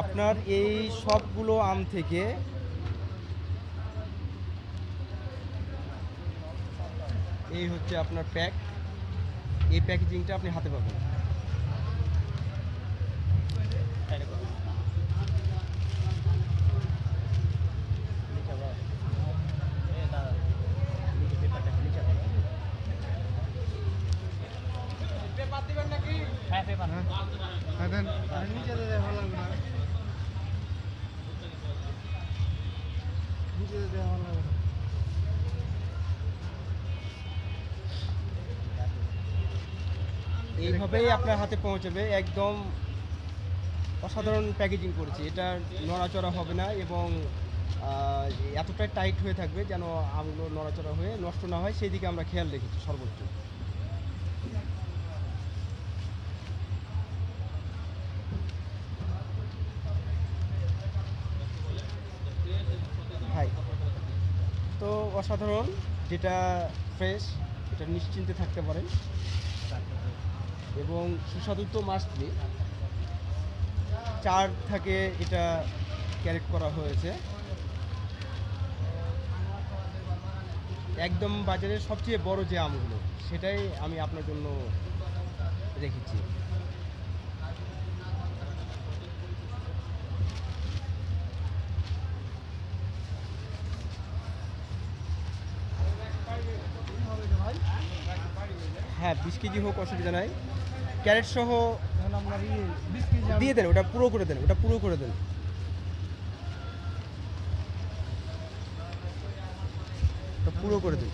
আপনার এই সবগুলো আম থেকে এই হচ্ছে আপনার প্যাক। এই প্যাকেজিংটা আপনি হাতে পাবেন। এইভাবেই আপনার হাতে পৌঁছাবে। একদম অসাধারণ প্যাকেজিং করেছি। এটা নড়াচড়া হবে না এবং এতটাই টাইট হয়ে থাকবে যেন আমগুলো নড়াচড়া হয়ে নষ্ট না হয়, সেই দিকে আমরা খেয়াল রেখেছি সর্বোচ্চ। ভাই তো অসাধারণ, যেটা ফ্রেশ এটা নিশ্চিন্তে থাকতে পারেন এবং সুস্বাদু তো মাস্টলি। চার থাকে এটা ক্যারেট করা হয়েছে। একদম বাজারের সবচেয়ে বড় যে আমগুলো সেটাই আমি আপনার জন্য রেখেছি। হ্যাঁ 20 কেজি হোক, অসুবিধা নাই। ক্যারেট সহ দিয়ে দেন, ওটা পুরো করে দেন, ওটা পুরো করে দেন। ওটা পুরো করে দেন।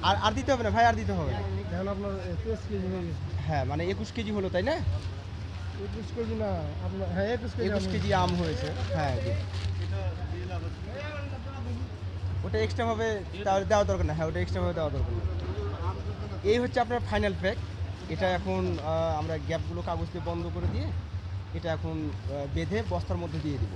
আর আর দিতে হবে না ভাই, আর দিতে হবে না। আপনার 21 কেজি হয়ে গেছে। হ্যাঁ মানে 21 কেজি হলো তাই না? 21 কেজি না আপনার, হ্যাঁ 21 কেজি। 21 কেজি আম হয়েছে। হ্যাঁ ওটা এক্সট্রাভাবে তাহলে দেওয়া দরকার না। হ্যাঁ ওটা এক্সট্রাভাবে দেওয়া দরকার না। এই হচ্ছে আপনার ফাইনাল প্যাক। এটা এখন আমরা গ্যাপগুলো কাগজ দিয়ে বন্ধ করে দিয়ে এটা এখন বেঁধে বস্তার মধ্যে দিয়ে দিব।